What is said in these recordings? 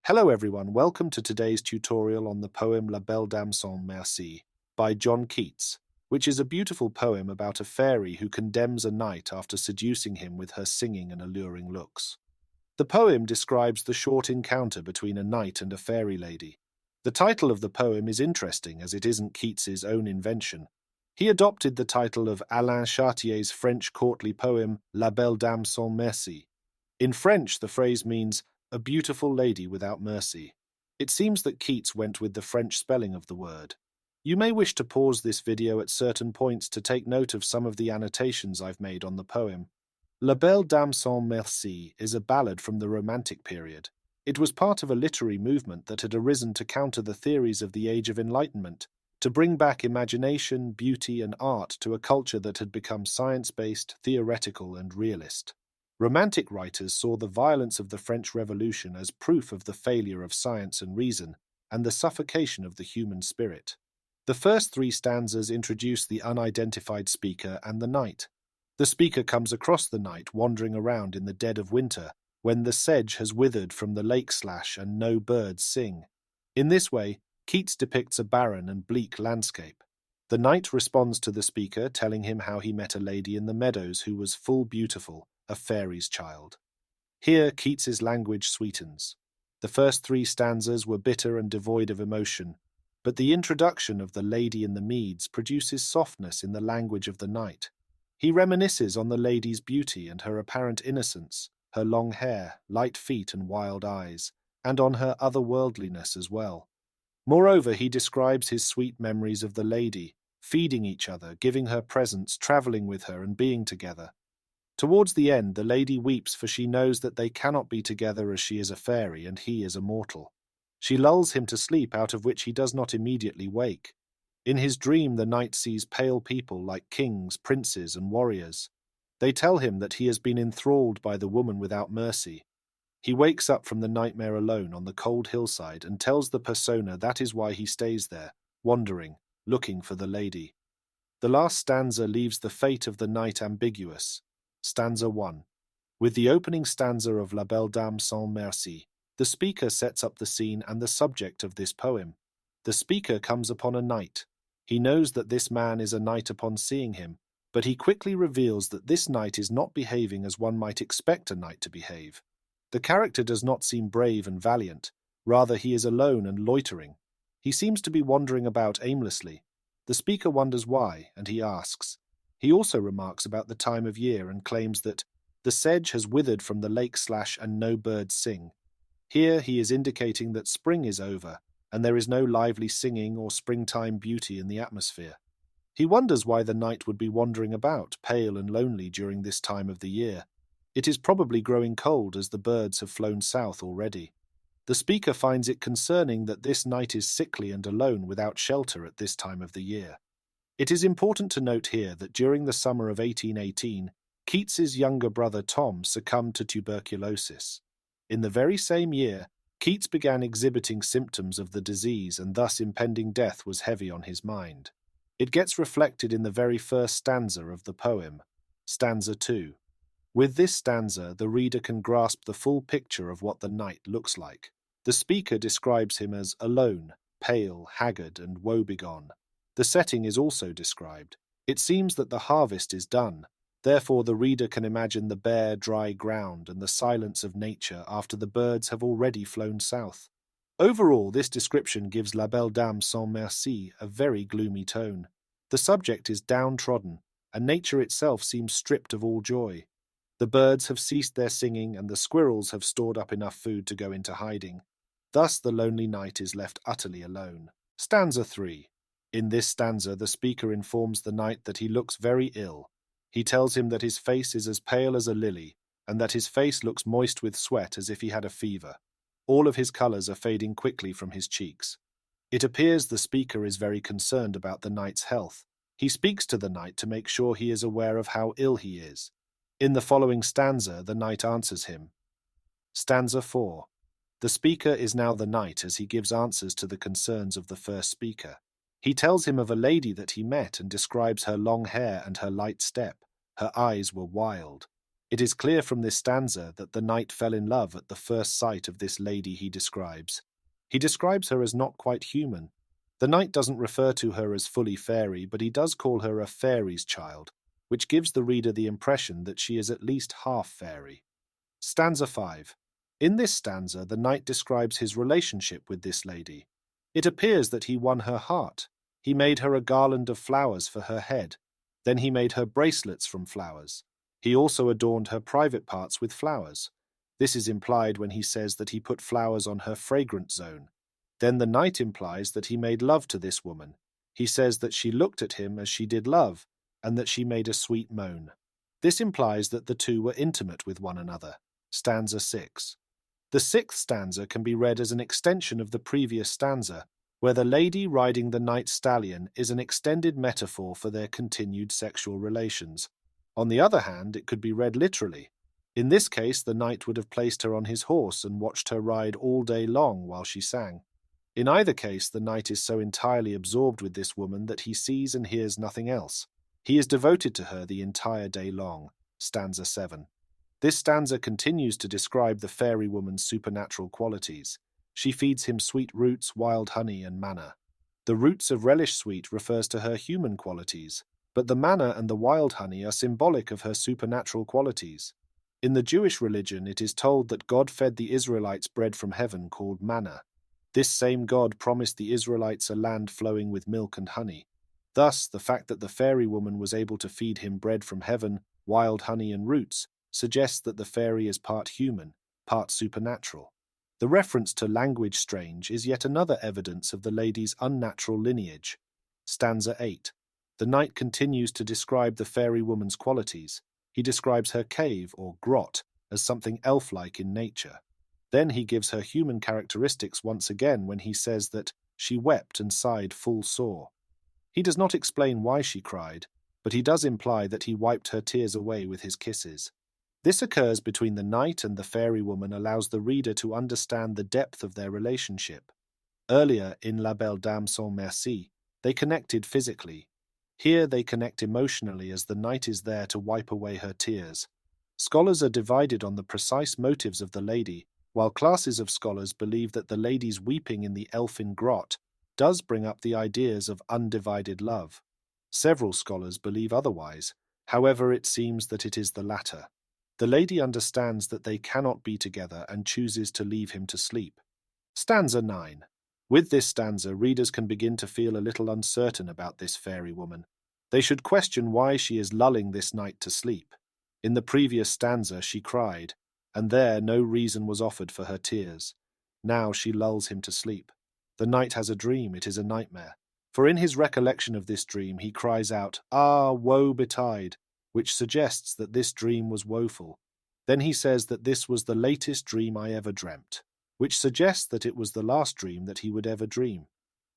Hello everyone, welcome to today's tutorial on the poem La Belle Dame sans Merci by John Keats, which is a beautiful poem about a fairy who condemns a knight after seducing him with her singing and alluring looks. The poem describes the short encounter between a knight and a fairy lady. The title of the poem is interesting as it isn't Keats's own invention. He adopted the title of Alain Chartier's French courtly poem La Belle Dame sans Merci. In French, the phrase means a beautiful lady without mercy. It seems that Keats went with the French spelling of the word. You may wish to pause this video at certain points to take note of some of the annotations I've made on the poem. La Belle Dame sans Merci is a ballad from the Romantic period. It was part of a literary movement that had arisen to counter the theories of the Age of Enlightenment, to bring back imagination, beauty, and art to a culture that had become science-based, theoretical, and realist. Romantic writers saw the violence of the French Revolution as proof of the failure of science and reason, and the suffocation of the human spirit. The first three stanzas introduce the unidentified speaker and the knight. The speaker comes across the knight wandering around in the dead of winter, when the sedge has withered from the lake slash and no birds sing. In this way, Keats depicts a barren and bleak landscape. The knight responds to the speaker, telling him how he met a lady in the meadows who was full beautiful, a fairy's child. Here Keats's language sweetens. The first three stanzas were bitter and devoid of emotion, but the introduction of the lady in the meads produces softness in the language of the knight. He reminisces on the lady's beauty and her apparent innocence, her long hair, light feet and wild eyes, and on her otherworldliness as well. Moreover, he describes his sweet memories of the lady, feeding each other, giving her presents, travelling with her and being together. Towards the end, the lady weeps, for she knows that they cannot be together as she is a fairy and he is a mortal. She lulls him to sleep, out of which he does not immediately wake. In his dream, the knight sees pale people like kings, princes, and warriors. They tell him that he has been enthralled by the woman without mercy. He wakes up from the nightmare alone on the cold hillside and tells the persona that is why he stays there, wandering, looking for the lady. The last stanza leaves the fate of the knight ambiguous. Stanza 1. With the opening stanza of La Belle Dame sans Merci, the speaker sets up the scene and the subject of this poem. The speaker comes upon a knight. He knows that this man is a knight upon seeing him, but he quickly reveals that this knight is not behaving as one might expect a knight to behave. The character does not seem brave and valiant, rather he is alone and loitering. He seems to be wandering about aimlessly. The speaker wonders why, and he asks. He also remarks about the time of year and claims that the sedge has withered from the lake slash and no birds sing. Here he is indicating that spring is over, and there is no lively singing or springtime beauty in the atmosphere. He wonders why the knight would be wandering about, pale and lonely during this time of the year. It is probably growing cold as the birds have flown south already. The speaker finds it concerning that this knight is sickly and alone without shelter at this time of the year. It is important to note here that during the summer of 1818, Keats's younger brother Tom succumbed to tuberculosis. In the very same year, Keats began exhibiting symptoms of the disease, and thus impending death was heavy on his mind. It gets reflected in the very first stanza of the poem, stanza 2. With this stanza, the reader can grasp the full picture of what the knight looks like. The speaker describes him as alone, pale, haggard, and woebegone. The setting is also described. It seems that the harvest is done. Therefore, the reader can imagine the bare, dry ground and the silence of nature after the birds have already flown south. Overall, this description gives La Belle Dame sans Merci a very gloomy tone. The subject is downtrodden, and nature itself seems stripped of all joy. The birds have ceased their singing, and the squirrels have stored up enough food to go into hiding. Thus the lonely knight is left utterly alone. Stanza 3. In this stanza, the speaker informs the knight that he looks very ill. He tells him that his face is as pale as a lily, and that his face looks moist with sweat as if he had a fever. All of his colours are fading quickly from his cheeks. It appears the speaker is very concerned about the knight's health. He speaks to the knight to make sure he is aware of how ill he is. In the following stanza, the knight answers him. Stanza 4. The speaker is now the knight as he gives answers to the concerns of the first speaker. He tells him of a lady that he met and describes her long hair and her light step. Her eyes were wild. It is clear from this stanza that the knight fell in love at the first sight of this lady he describes. He describes her as not quite human. The knight doesn't refer to her as fully fairy, but he does call her a fairy's child, which gives the reader the impression that she is at least half fairy. Stanza 5. In this stanza, the knight describes his relationship with this lady. It appears that he won her heart. He made her a garland of flowers for her head. Then he made her bracelets from flowers. He also adorned her private parts with flowers. This is implied when he says that he put flowers on her fragrant zone. Then the knight implies that he made love to this woman. He says that she looked at him as she did love, and that she made a sweet moan. This implies that the two were intimate with one another. Stanza 6. The sixth stanza can be read as an extension of the previous stanza, where the lady riding the knight's stallion is an extended metaphor for their continued sexual relations. On the other hand, it could be read literally. In this case, the knight would have placed her on his horse and watched her ride all day long while she sang. In either case, the knight is so entirely absorbed with this woman that he sees and hears nothing else. He is devoted to her the entire day long. Stanza 7. This stanza continues to describe the fairy woman's supernatural qualities. She feeds him sweet roots, wild honey, and manna. The roots of relish sweet refers to her human qualities, but the manna and the wild honey are symbolic of her supernatural qualities. In the Jewish religion, it is told that God fed the Israelites bread from heaven called manna. This same God promised the Israelites a land flowing with milk and honey. Thus, the fact that the fairy woman was able to feed him bread from heaven, wild honey, and roots suggests that the fairy is part human, part supernatural. The reference to language strange is yet another evidence of the lady's unnatural lineage. Stanza 8. The knight continues to describe the fairy woman's qualities. He describes her cave, or grot, as something elf-like in nature. Then he gives her human characteristics once again when he says that she wept and sighed full sore. He does not explain why she cried, but he does imply that he wiped her tears away with his kisses. This occurs between the knight and the fairy woman allows the reader to understand the depth of their relationship. Earlier, in La Belle Dame sans Merci, they connected physically. Here they connect emotionally as the knight is there to wipe away her tears. Scholars are divided on the precise motives of the lady, while classes of scholars believe that the lady's weeping in the elfin grot does bring up the ideas of undivided love. Several scholars believe otherwise. However, it seems that it is the latter. The lady understands that they cannot be together and chooses to leave him to sleep. Stanza 9. With this stanza, readers can begin to feel a little uncertain about this fairy woman. They should question why she is lulling this knight to sleep. In the previous stanza she cried, and there no reason was offered for her tears. Now she lulls him to sleep. The knight has a dream, it is a nightmare. For in his recollection of this dream he cries out, "Ah, woe betide," which suggests that this dream was woeful. Then he says that this was the latest dream I ever dreamt, which suggests that it was the last dream that he would ever dream.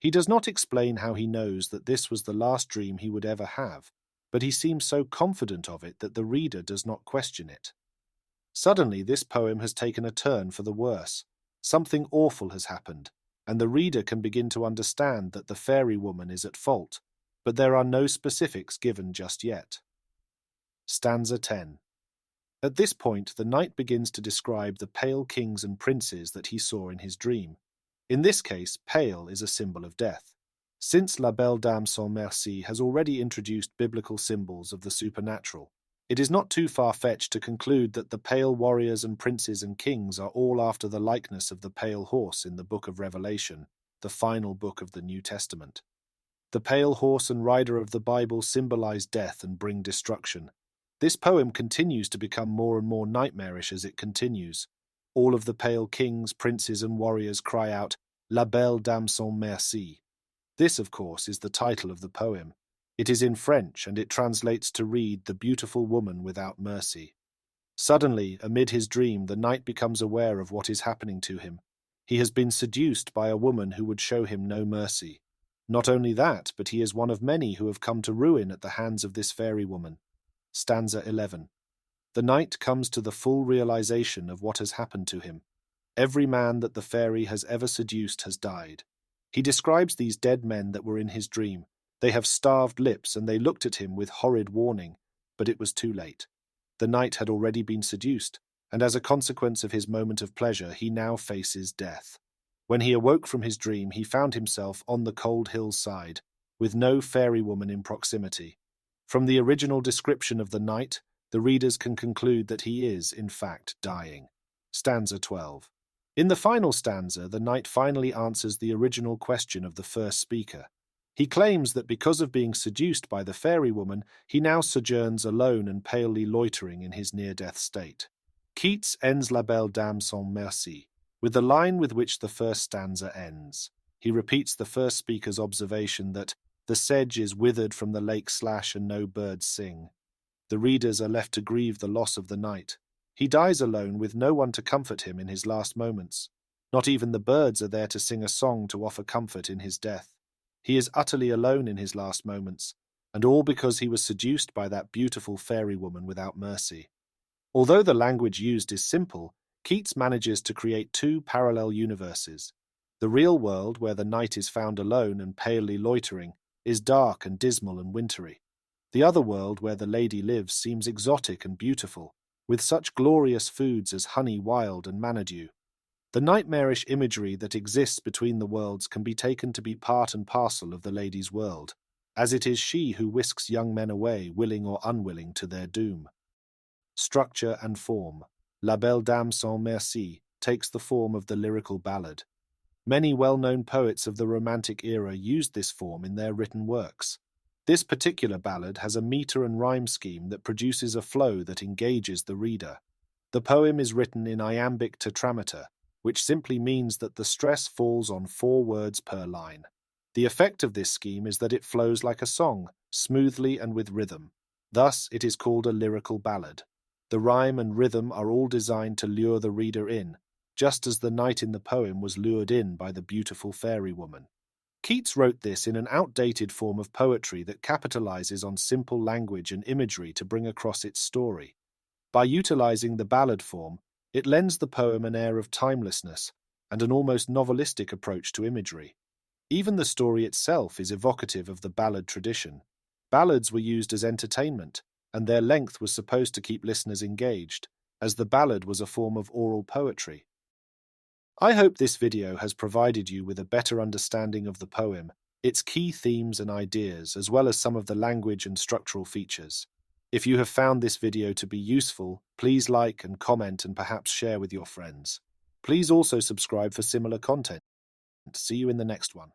He does not explain how he knows that this was the last dream he would ever have, but he seems so confident of it that the reader does not question it. Suddenly this poem has taken a turn for the worse. Something awful has happened, and the reader can begin to understand that the fairy woman is at fault, but there are no specifics given just yet. Stanza 10. At this point, the knight begins to describe the pale kings and princes that he saw in his dream. In this case, pale is a symbol of death. Since La Belle Dame sans Merci has already introduced biblical symbols of the supernatural, it is not too far-fetched to conclude that the pale warriors and princes and kings are all after the likeness of the pale horse in the book of Revelation, the final book of the New Testament. The pale horse and rider of the Bible symbolize death and bring destruction. This poem continues to become more and more nightmarish as it continues. All of the pale kings, princes, and warriors cry out, La Belle Dame sans Merci. This, of course, is the title of the poem. It is in French, and it translates to read The Beautiful Woman Without Mercy. Suddenly, amid his dream, the knight becomes aware of what is happening to him. He has been seduced by a woman who would show him no mercy. Not only that, but he is one of many who have come to ruin at the hands of this fairy woman. Stanza 11. The knight comes to the full realization of what has happened to him. Every man that the fairy has ever seduced has died. He describes these dead men that were in his dream. They have starved lips, and they looked at him with horrid warning, but it was too late. The knight had already been seduced, and as a consequence of his moment of pleasure, he now faces death. When he awoke from his dream, he found himself on the cold hill's side, with no fairy woman in proximity. From the original description of the knight, the readers can conclude that he is, in fact, dying. Stanza 12. In the final stanza, the knight finally answers the original question of the first speaker. He claims that because of being seduced by the fairy woman, he now sojourns alone and palely loitering in his near-death state. Keats ends La Belle Dame sans Merci with the line with which the first stanza ends. He repeats the first speaker's observation that the sedge is withered from the lake slash and no birds sing. The readers are left to grieve the loss of the knight. He dies alone with no one to comfort him in his last moments. Not even the birds are there to sing a song to offer comfort in his death. He is utterly alone in his last moments, and all because he was seduced by that beautiful fairy woman without mercy. Although the language used is simple, Keats manages to create two parallel universes. The real world, where the knight is found alone and palely loitering, is dark and dismal and wintry. The other world, where the lady lives, seems exotic and beautiful, with such glorious foods as honey wild and manna-dew. The nightmarish imagery that exists between the worlds can be taken to be part and parcel of the lady's world, as it is she who whisks young men away, willing or unwilling, to their doom. Structure and form. La Belle Dame sans Merci takes the form of the lyrical ballad. Many well-known poets of the Romantic era used this form in their written works. This particular ballad has a meter and rhyme scheme that produces a flow that engages the reader. The poem is written in iambic tetrameter, which simply means that the stress falls on 4 words per line. The effect of this scheme is that it flows like a song, smoothly and with rhythm. Thus, it is called a lyrical ballad. The rhyme and rhythm are all designed to lure the reader in, just as the knight in the poem was lured in by the beautiful fairy woman. Keats wrote this in an outdated form of poetry that capitalizes on simple language and imagery to bring across its story. By utilizing the ballad form, it lends the poem an air of timelessness and an almost novelistic approach to imagery. Even the story itself is evocative of the ballad tradition. Ballads were used as entertainment, and their length was supposed to keep listeners engaged, as the ballad was a form of oral poetry. I hope this video has provided you with a better understanding of the poem, its key themes and ideas, as well as some of the language and structural features. If you have found this video to be useful, please like and comment and perhaps share with your friends. Please also subscribe for similar content. See you in the next one.